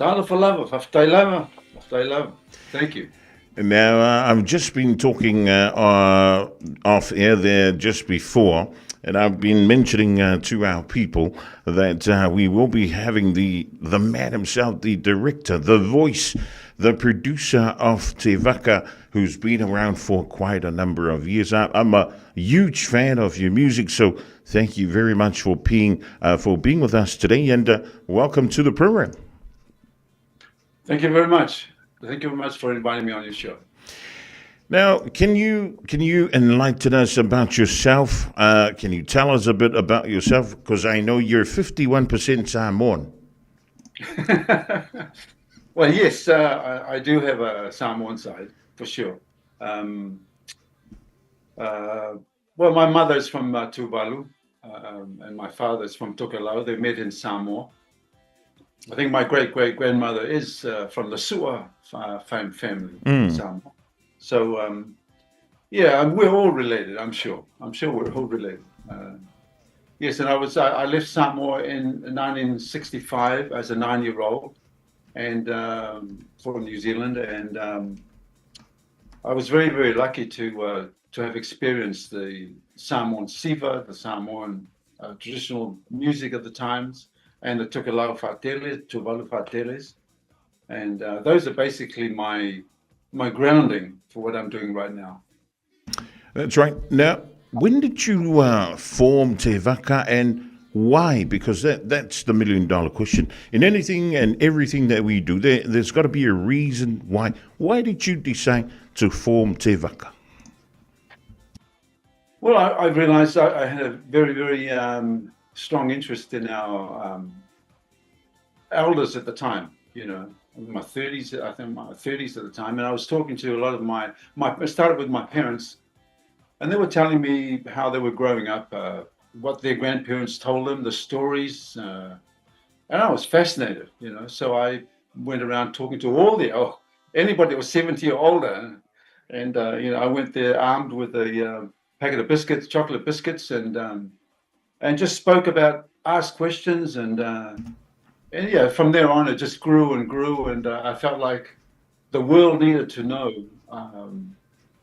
Tana for lava, Haftai lava. Thank you. Now, I've just been talking off air there just before, and I've been mentioning to our people that we will be having the man himself, the director, the voice, the producer of Te Vaka, who's been around for quite a number of years. I'm a huge fan of your music, so thank you very much for being with us today, and welcome to the program. Thank you very much. Thank you very much for inviting me on your show. Now, can you enlighten us about yourself? Can you tell us a bit about yourself? Because I know you're 51% Samoan. Well, yes, I do have a Samoan side, for sure. Well, my mother's from Tuvalu, and my father's from Tokelau. They met in Samoa. I think my great-great-grandmother is from the Sua family in Samoa. So, yeah, we're all related, I'm sure. I'm sure we're all related. Yes, and I left Samoa in 1965 as a 9-year-old and for New Zealand. And I was very, very lucky to have experienced the Samoan siva, the Samoan traditional music of the times, and the Tokelau Whātele, Tuvalu Whāteles. And those are basically my grounding for what I'm doing right now. That's right. Now, when did you form Te Vaka and why? Because that's the million-dollar question. In anything and everything that we do, there's got to be a reason why. Why did you decide to form Te Vaka? Well, I realized I had a very, very strong interest in our elders at the time, you know, in my 30s, I think my 30s at the time. And I was talking to a lot of I started with my parents, and they were telling me how they were growing up, what their grandparents told them, the stories. And I was fascinated, you know. So I went around talking to anybody that was 70 or older. And, you know, I went there armed with a packet of biscuits, chocolate biscuits, and just spoke about, asked questions, and yeah, from there on, it just grew and grew, and I felt like the world needed to know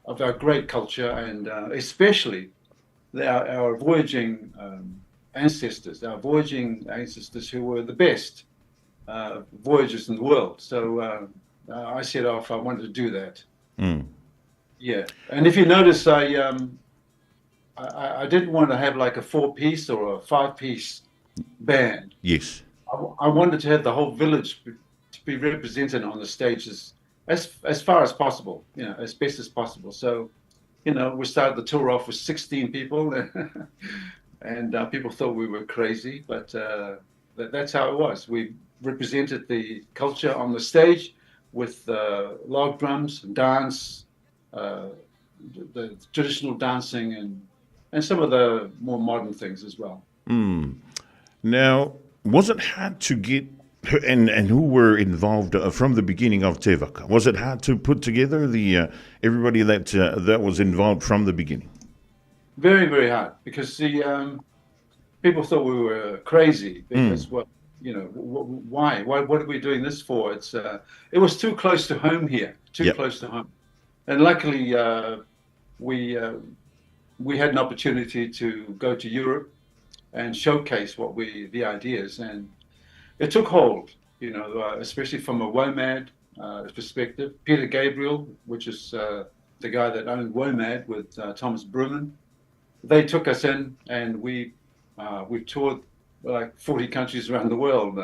of our great culture, and especially our voyaging ancestors, who were the best voyagers in the world. So I set off. I wanted to do that. Yeah, and if you notice, I didn't want to have like a 4-piece or a 5-piece band. Yes. I wanted to have the whole village to be represented on the stages as far as possible, you know, as best as possible. So, you know, we started the tour off with 16 people, and people thought we were crazy, but that's how it was. We represented the culture on the stage with log drums, dance, the traditional dancing, and some of the more modern things as well. Now, was it hard to get, and who were involved from the beginning of Te Vaka? Was it hard to put together the everybody that was involved from the beginning? Very, very hard, because the people thought we were crazy. Because what, you know, why? What are we doing this for? It was too close to home here, close to home, and luckily we had an opportunity to go to Europe and showcase the ideas, and it took hold, you know, especially from a WOMAD perspective. Peter Gabriel, which is the guy that owned WOMAD with Thomas Bruman, they took us in, and we toured like 40 countries around the world,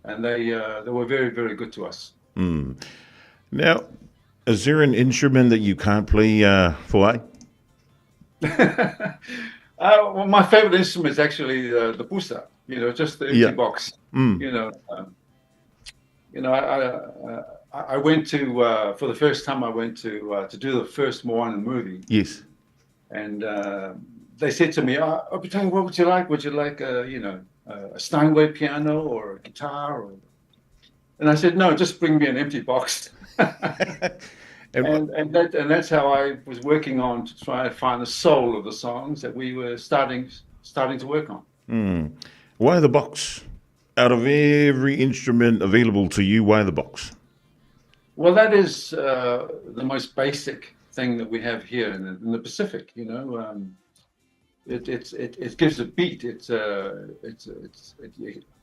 and they were very, very good to us. Now, is there an instrument that you can't play, Foaʻi? Well, my favorite instrument is actually the pusa, you know, just the empty box. You know, I went to for the first time. I went to do the first Moana movie. Yes. And they said to me, "Opetaia, what would you like? Would you like a Steinway piano or a guitar?" And I said, "No, just bring me an empty box." And that's how I was working on to try to find the soul of the songs that we were starting to work on. Why the box? Out of every instrument available to you, why the box? Well, that is the most basic thing that we have here in the Pacific. You know, it gives a beat. It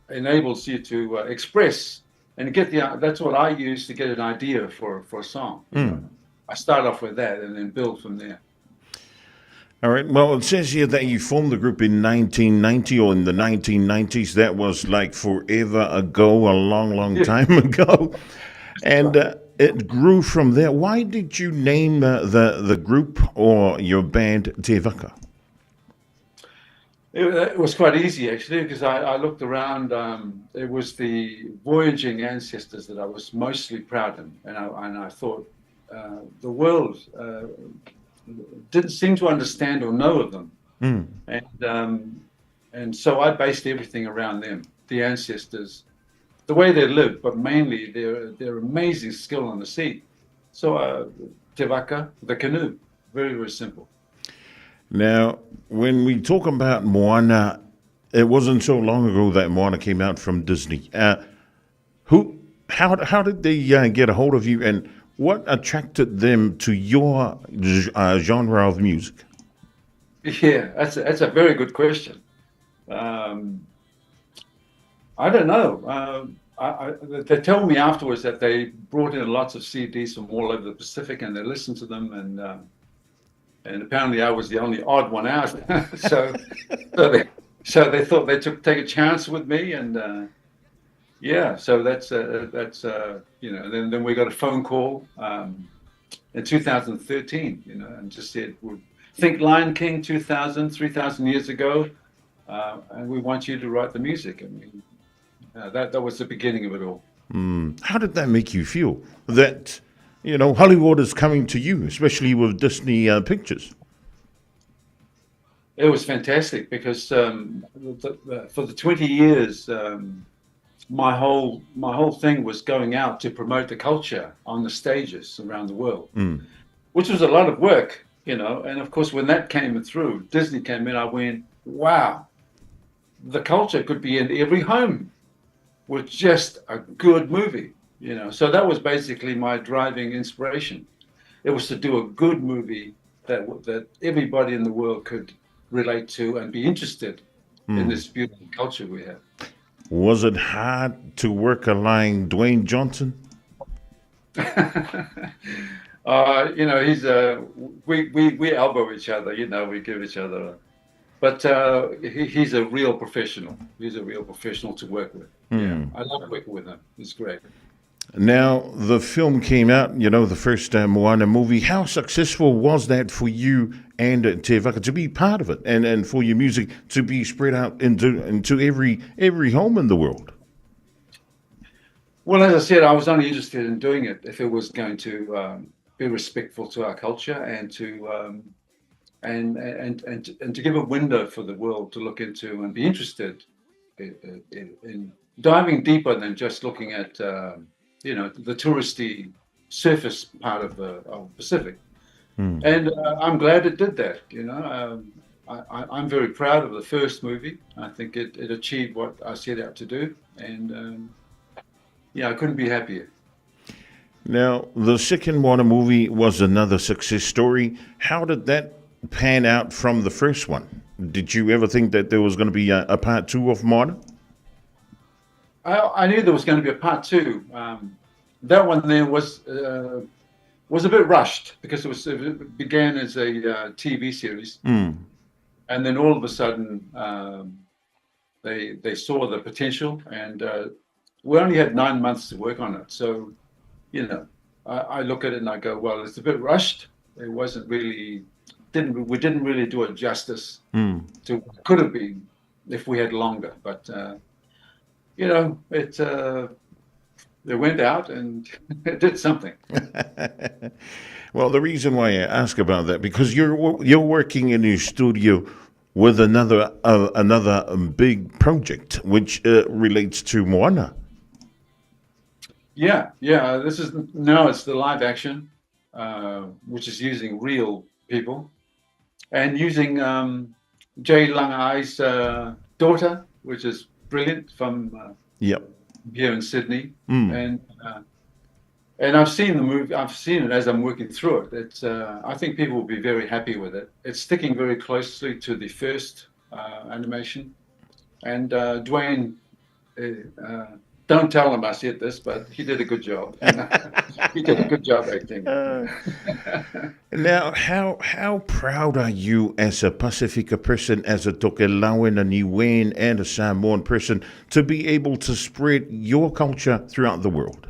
enables you to express and get the. That's what I use to get an idea for a song. You know? I start off with that and then build from there. All right. Well, it says here that you formed the group in 1990 or in the 1990s. That was like forever ago, a long, long time ago. And it grew from there. Why did you name the group or your band Te Vaka? It was quite easy, actually, because I looked around. It was the Voyaging ancestors that I was mostly proud of. And I thought the world didn't seem to understand or know of them. And so I based everything around them, the ancestors, the way they lived, but mainly their amazing skill on the sea. So Te Vaka, the canoe, very, very simple. Now, when we talk about Moana, it wasn't so long ago that Moana came out from Disney. How did they get a hold of you, and what attracted them to your genre of music? Yeah, that's a very good question. I don't know. They told me afterwards that they brought in lots of CDs from all over the Pacific, and they listened to them, and apparently I was the only odd one out. so they thought they take a chance with me, and yeah. So that's you know. Then we got a phone call in 2013, you know, and just said, "Think Lion King 3,000 years ago, and we want you to write the music." I mean, that was the beginning of it all. How did that make you feel? That, you know, Hollywood is coming to you, especially with Disney Pictures. It was fantastic because for the 20 years, my whole thing was going out to promote the culture on the stages around the world, which was a lot of work, you know. And of course, when that came through, Disney came in, I went, wow, the culture could be in every home with just a good movie, you know. So that was basically my driving inspiration. It was to do a good movie that everybody in the world could relate to and be interested in this beautiful culture we have. Was it hard to work along Dwayne Johnson? You know, we elbow each other, you know, we give each other but he's a real professional. He's a real professional to work with. Yeah, I love working with him. He's great. Now, the film came out, you know, the first Moana movie. How successful was that for you and Te Vaka to be part of it, and for your music to be spread out into every home in the world? Well, as I said, I was only interested in doing it if it was going to be respectful to our culture and to and to give a window for the world to look into and be interested in diving deeper than just looking at you know, the touristy surface part of the Pacific. And I'm glad it did that. You know, I'm very proud of the first movie. I think it achieved what I set out to do, and yeah, I couldn't be happier. Now, the second Moana movie was another success story. How did that pan out from the first one? Did you ever think that there was going to be a part two of Moana? I knew there was going to be a part two. That one there was a bit rushed because it began as a TV series, and then all of a sudden they saw the potential, and we only had 9 months to work on it. So, you know, I look at it and I go, well, it's a bit rushed. It wasn't really we didn't really do it justice to what it could have been if we had longer, but. You know, it went out and it did something. Well, the reason why I ask about that, because you're working in your studio with another big project which relates to Moana. Yeah. It's the live action, which is using real people and using Jay Langai's daughter, which is brilliant, from Yep. here in Sydney, Mm. and I've seen the movie. I've seen it as I'm working through it. It's I think people will be very happy with it. It's sticking very closely to the first animation, and Dwayne. Don't tell him I said this, but he did a good job. He did a good job acting. Now, how proud are you as a Pacifica person, as a Tokelauan, a Niuean, and a Samoan person to be able to spread your culture throughout the world?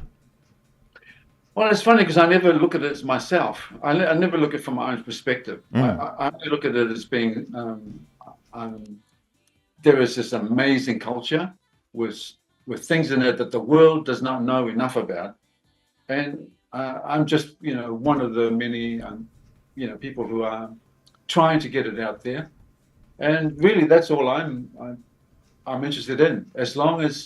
Well, it's funny because I never look at it as myself. I never look at it from my own perspective. I look at it as being there is this amazing culture with things in it that the world does not know enough about, and I'm just one of the many people who are trying to get it out there, and really that's all I'm interested in. As long as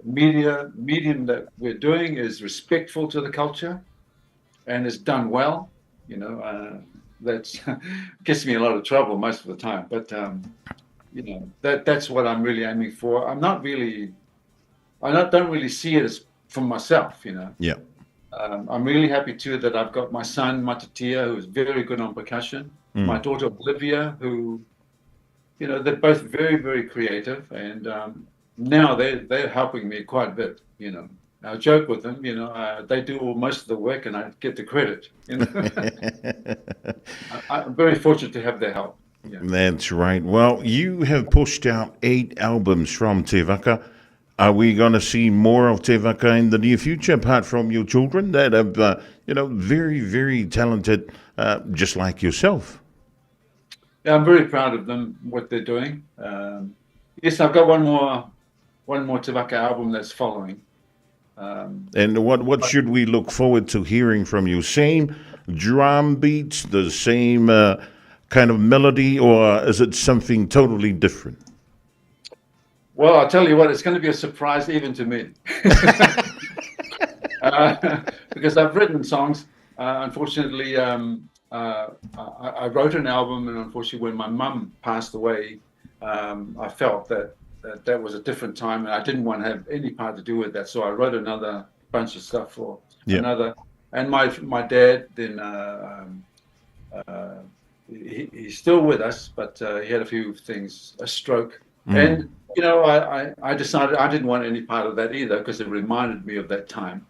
medium that we're doing is respectful to the culture and is done well, that's gets me in a lot of trouble most of the time. But that's what I'm really aiming for. Don't really see it as from myself. Yeah. I'm really happy too that I've got my son Matatia, who's very good on percussion. My daughter Olivia, who they're both very, very creative, and now they're helping me quite a bit. I joke with them. They do most of the work, and I get the credit. I'm very fortunate to have their help. Yeah. That's right. Well, you have pushed out 8 albums from Te Vaka. Are we going to see more of Te Vaka in the near future, apart from your children that have, very, very talented, just like yourself? Yeah, I'm very proud of them, what they're doing. Yes, I've got one more Te Vaka album that's following. And what should we look forward to hearing from you? Same drum beats, the same kind of melody, or is it something totally different? Well, I'll tell you what, it's going to be a surprise even to me. Because I've written songs. Unfortunately, I wrote an album, and unfortunately, when my mum passed away, I felt that was a different time, and I didn't want to have any part to do with that. So I wrote another bunch of stuff for another. And my dad then he's still with us, but he had a stroke, and I decided I didn't want any part of that either because it reminded me of that time.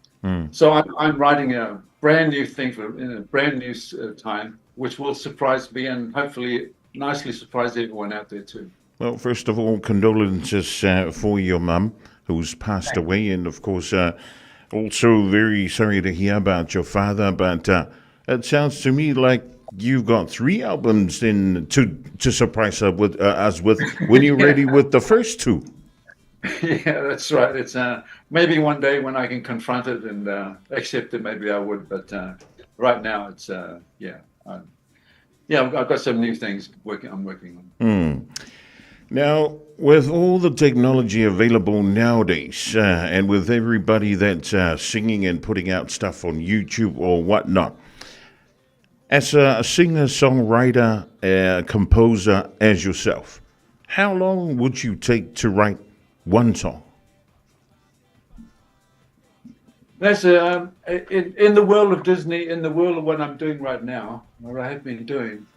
So I'm writing a brand new thing in a brand new time, which will surprise me and hopefully nicely surprise everyone out there too. Well, first of all, condolences for your mum who's passed away, and of course, also very sorry to hear about your father. But it sounds to me like you've got 3 albums in to surprise us with when you're ready with the first 2. Yeah, that's right. It's maybe one day when I can confront it and accept it, maybe I would. But right now, it's I've got some new things I'm working on. Now, with all the technology available nowadays, and with everybody that's singing and putting out stuff on YouTube or whatnot, as a singer, songwriter, composer as yourself, how long would you take to write one song? That's in the world of Disney, in the world of what I'm doing right now, what I have been doing,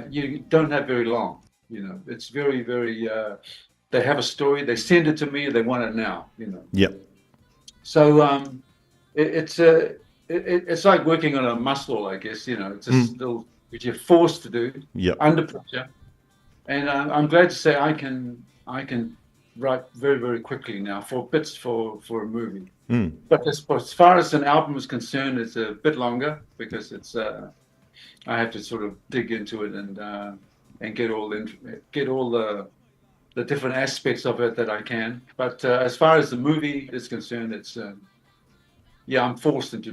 you don't have very long. It's very, very. They have a story. They send it to me. They want it now. Yep. So it's like working on a muscle, I guess. It's a skill which you're forced to do under pressure. And I'm glad to say I can write very, very quickly now for bits for a movie. But as far as an album is concerned, it's a bit longer because it's I have to sort of dig into it and get all the different aspects of it that I can. But as far as the movie is concerned, it's I'm forced into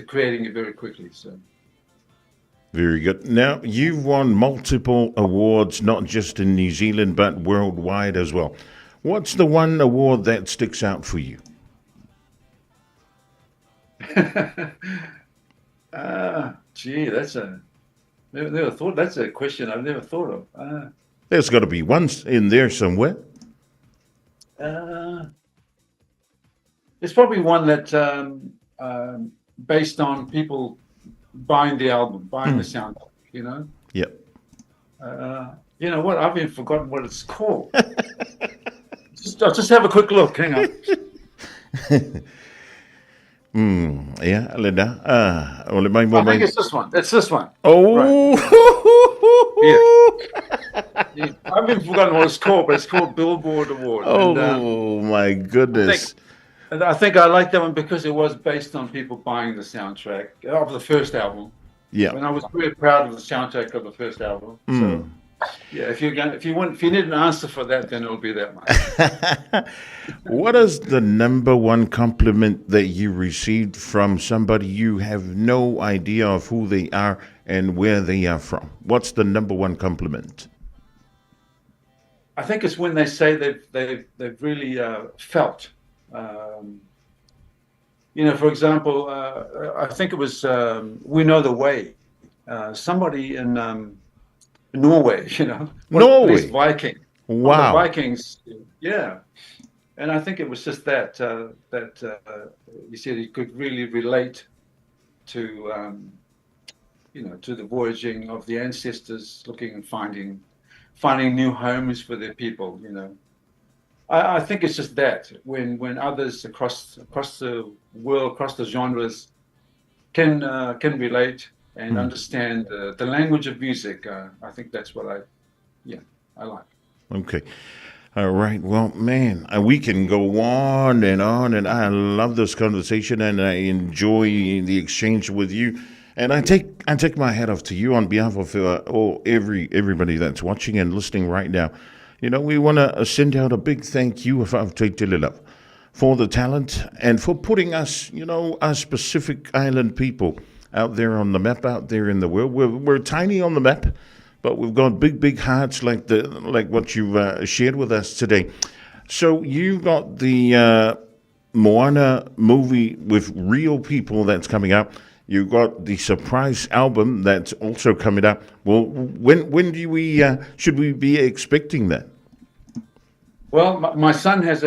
creating it very quickly. So. Very good. Now, you've won multiple awards, not just in New Zealand, but worldwide as well. What's the one award that sticks out for you? That's a question I've never thought of. There's got to be one in there somewhere. it's probably one that based on people buying the album, buying the soundtrack. You know. Yep. You know what? I've even forgotten what it's called. I'll just have a quick look. Hang on. Yeah, Linda. Ole mai mo I think mai. it's this one. It's this one. Oh. Yeah. I've even forgotten what it's called, but it's called Billboard Award. Oh my goodness. And I think I like that one because it was based on people buying the soundtrack of the first album. Yeah. And I was very proud of the soundtrack of the first album. So yeah, if you need an answer for that, then it'll be that one. What is the number one compliment that you received from somebody you have no idea of who they are and where they are from? What's the number one compliment? I think it's when they say they've really felt. You know, for example, I think it was We Know the Way. Somebody in Norway, you know, Norway, Viking. wow, The Vikings, yeah. And I think it was just that you said he could really relate to you know, to the voyaging of the ancestors, looking and finding new homes for their people. You know, I think it's just that when others across the world, across the genres, can relate and understand the language of music. I think that's what I like. Okay. All right. Well, man, we can go on, and I love this conversation, and I enjoy the exchange with you. And I take my hat off to you on behalf of everybody that's watching and listening right now. You know, we want to send out a big thank you for the talent and for putting us, you know, us Pacific Island people out there on the map, out there in the world. We're tiny on the map, but we've got big hearts like what you've shared with us today. So you got the Moana movie with real people that's coming up. You got the surprise album that's also coming up. Well, when do should we be expecting that? Well, my son has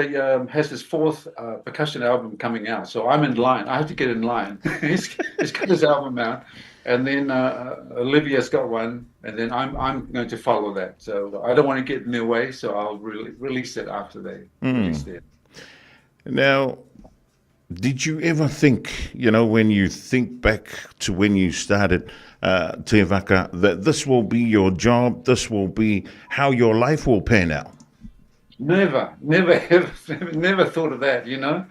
his fourth percussion album coming out, so I'm in line. I have to get in line. he's got his album out, and then Olivia's got one, and then I'm going to follow that. So I don't want to get in their way, so I'll release it after they release it. Now, did you ever think, you know, when you think back to when you started Te Vaka, that this will be your job, this will be how your life will pan out? Never thought of that. You know,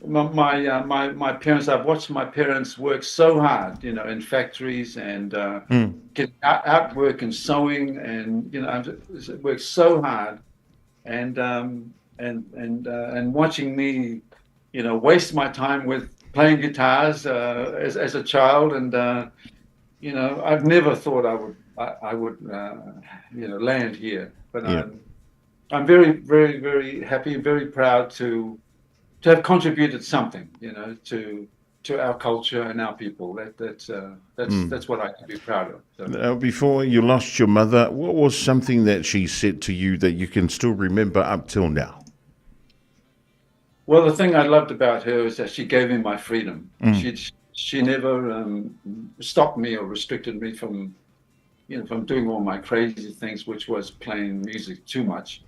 my parents. I've watched my parents work so hard. You know, in factories and get out work and sewing, and you know, I've worked so hard, and watching me, you know, waste my time with playing guitars as a child, and you know, I've never thought I would you know, land here, but I'm very, very, very happy, very proud to have contributed something, you know, to our culture and our people. That's what I can be proud of. So. Now, before you lost your mother, what was something that she said to you that you can still remember up till now? Well, the thing I loved about her is that she gave me my freedom. She never stopped me or restricted me from, you know, from doing all my crazy things, which was playing music too much.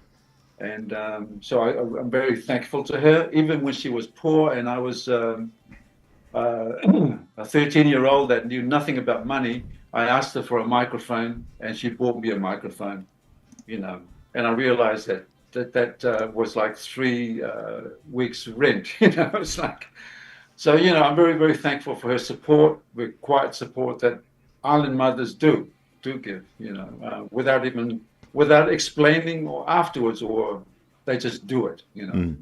And so I'm very thankful to her, even when she was poor and I was a 13-year-old that knew nothing about money. I asked her for a microphone and she bought me a microphone, you know, and I realized that was like 3 weeks rent, you know. It's like, so, you know, I'm very, very thankful for her support, with quiet support that island mothers do give, you know, without explaining or afterwards, or they just do it, you know.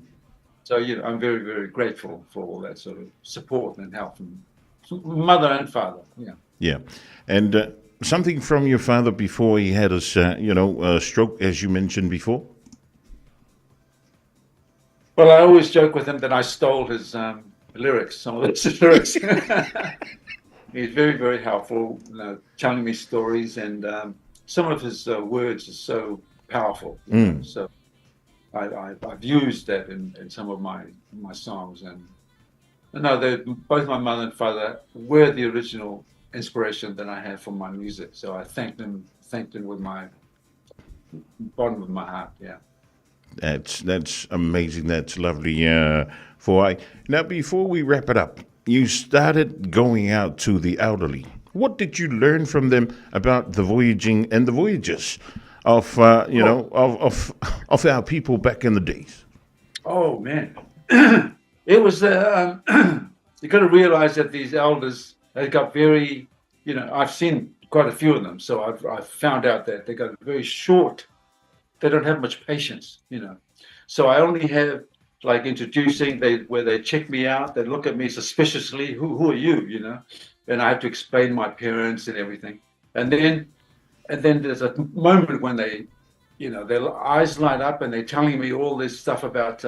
So, you know, I'm very, very grateful for all that sort of support and help from mother and father. Yeah. Yeah. And something from your father before he had his, you know, stroke, as you mentioned before? Well, I always joke with him that I stole his lyrics, some of his lyrics. He's very, very helpful, you know, telling me stories, and some of his words are so powerful. You know? So I've used that in some of my songs. And no, both my mother and father were the original inspiration that I had for my music. So I thank them with my bottom of my heart. Yeah. That's amazing. That's lovely. Foaʻi. Now, before we wrap it up, you started going out to the Aoauli. What did you learn from them about the voyaging and the voyages of of our people back in the days? Oh man, it was. You got to realize that these elders, they got very, I've seen quite a few of them, so I've found out that they got very short. They don't have much patience, So I only have like introducing, where they check me out, they look at me suspiciously. Who are you, And I have to explain my parents and everything. And then there's a moment when they, their eyes light up and they're telling me all this stuff about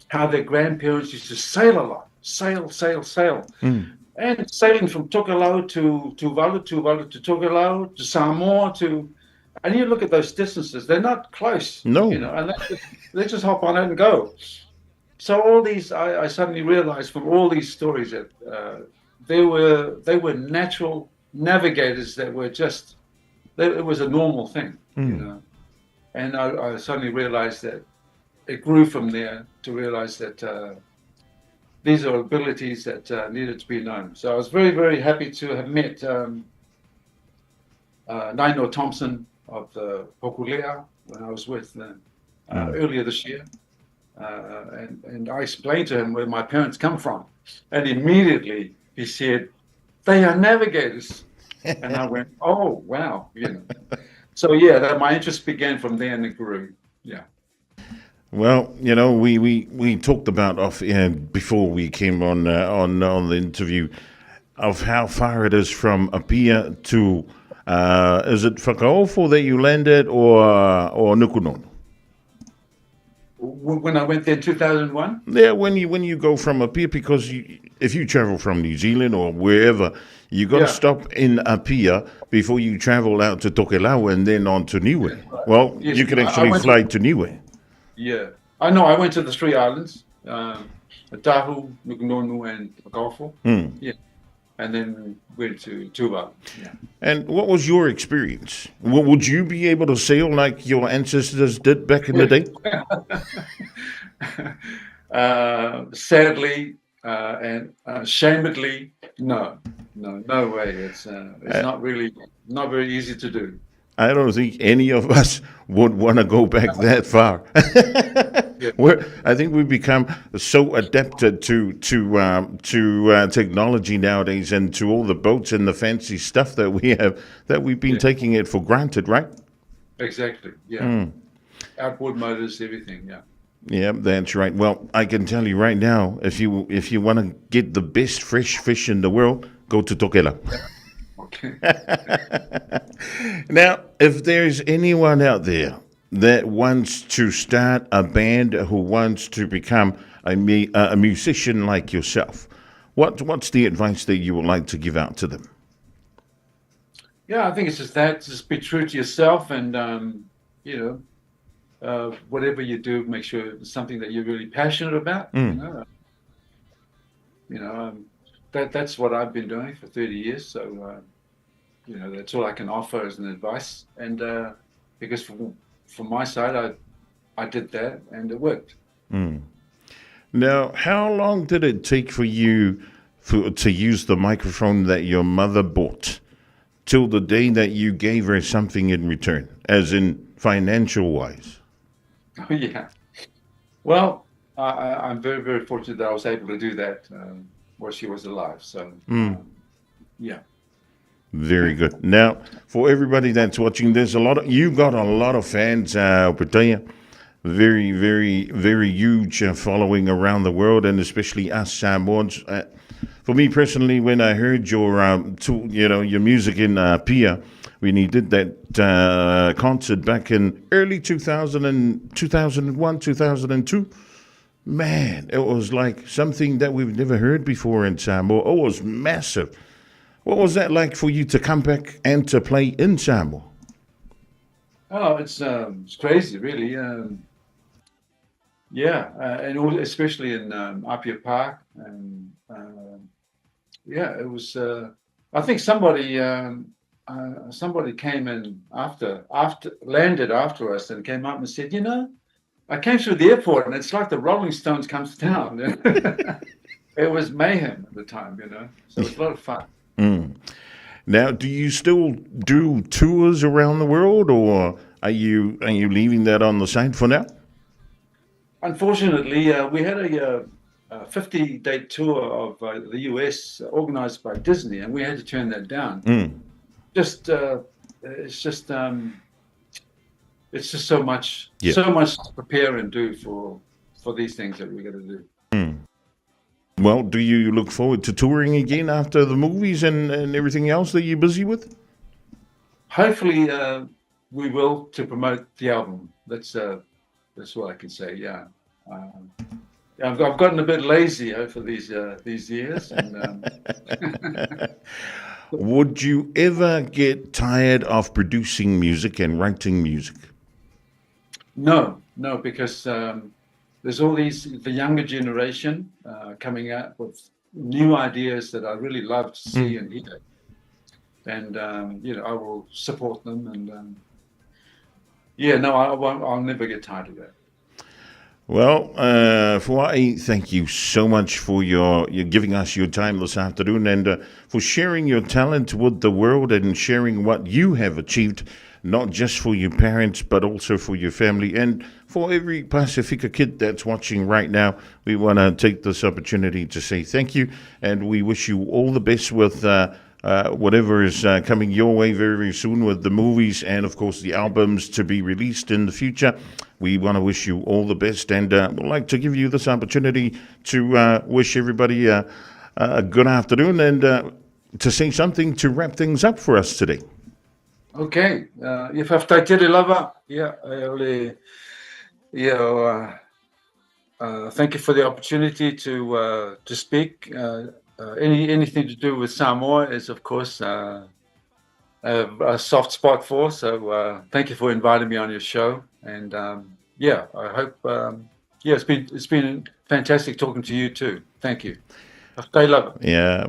how their grandparents used to sail a lot, sail. And sailing from Tokelau to Tuvalu to Tokelau to Samoa and you look at those distances, they're not close. No. And they just hop on it and go. So all these, I suddenly realized from all these stories that they were natural navigators that were just, it was a normal thing, And I suddenly realized that it grew from there to realize that these are abilities that needed to be known. So I was very, very happy to have met Naino Thompson of the Pokulea when I was with them earlier this year. And I explained to him where my parents come from. And immediately he said, they are navigators. And I went, oh, wow. So, yeah, my interest began from there and it grew. Yeah. Well, we talked about before we came on the interview of how far it is from Apia to, is it Whakaofo that you landed or Nukunono? When I went there in 2001? Yeah, when you go from Apia, because if you travel from New Zealand or wherever, you got to stop in Apia before you travel out to Tokelau and then on to Niue. Well, yes, you can actually fly to Niue. Yeah, I know. I went to the 3 islands, Tahu, Nukunono, and Whakaofo. Yeah, and then went to Tuvalu. Yeah. And what was your experience? Would you be able to sail like your ancestors did back in the day? Sadly and shamedly, no way. It's not very easy to do. I don't think any of us would want to go back that far. I think we've become so adapted to technology nowadays and to all the boats and the fancy stuff that we have that we've been taking it for granted, right? Exactly. Yeah. Outboard motors, everything. Yeah. Yeah, that's right. Well, I can tell you right now, if you want to get the best fresh fish in the world, go to Tokelau. Okay. Now, if there's anyone out there that wants to start a band, who wants to become a musician like yourself, what's the advice that you would like to give out to them? Yeah, I think it's just be true to yourself, and whatever you do, make sure it's something that you're really passionate about. That's what I've been doing for 30 years. So, that's all I can offer as an advice. And because from my side, I did that and it worked. Now, how long did it take for you to use the microphone that your mother bought till the day that you gave her something in return, as in financial wise? Oh, yeah. Well, I'm very, very fortunate that I was able to do that while she was alive. So, yeah. Very good. Now, for everybody that's watching, you got a lot of fans, Opetaia. Very, very, very huge following around the world, and especially us Samoans. For me personally, when I heard your music in Pia, when he did that concert back in early 2001, 2002, man, it was like something that we've never heard before in Samoa. It was massive. What was that like for you to come back and to play in Samoa? Oh, it's crazy, really. and especially in Apia Park, and it was. I think somebody came in after landed after us and came up and said, I came through the airport and it's like the Rolling Stones comes to town. It was mayhem at the time, so it was a lot of fun. Mm. Now, do you still do tours around the world, or are you leaving that on the side for now? Unfortunately, we had a 50-day tour of the US organized by Disney, and we had to turn that down. It's just so much to prepare and do for these things that we're going to do. Well, do you look forward to touring again after the movies and everything else that you're busy with? Hopefully, we will, to promote the album. That's what I can say. Yeah, I've gotten a bit lazy over these years. And, would you ever get tired of producing music and writing music? No, because there's all the younger generation coming out with new ideas that I really love to see and hear. And, I will support them. And, I'll never get tired of that. Well, Foaʻi, thank you so much for your giving us your time this afternoon and for sharing your talent with the world and sharing what you have achieved, not just for your parents, but also for your family and for every Pacifica kid that's watching right now. We want to take this opportunity to say thank you, and we wish you all the best with whatever is coming your way very, very soon with the movies and, of course, the albums to be released in the future. We want to wish you all the best, and we'd like to give you this opportunity to wish everybody a good afternoon and to say something to wrap things up for us today. Okay. If I've tere lava, thank you for the opportunity to speak. Anything to do with Samoa is, of course, a soft spot for. So thank you for inviting me on your show, and I hope it's been fantastic talking to you too. Thank you. Yeah,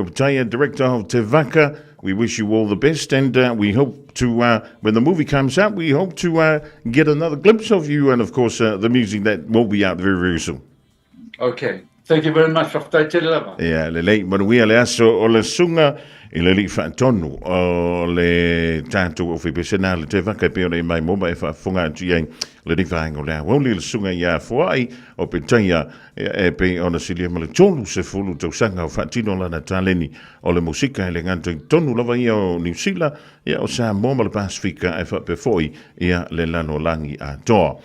Opetaia, director of Te Vaka. We wish you all the best, and we hope to, when the movie comes out, we hope to get another glimpse of you, and of course the music that will be out very, very soon. Okay. Thank you very much for te lava. Yeah, lelei manuia le aso o le sunga I le li whaatonu o le tātou o whipesena le Te Vaka pe o le mai moma e whaafunga atuiai le ni whaengo le Aoauli le sunga i a Foaʻi Opetaia e pe o na silia ma le tolu se fulu tausanga o whaatino lana tāleni o le musika e le ngātou tonu lava ia o New Zealand ia o Samoa ma le Pasifika e whape foi ia le lano langi a toa.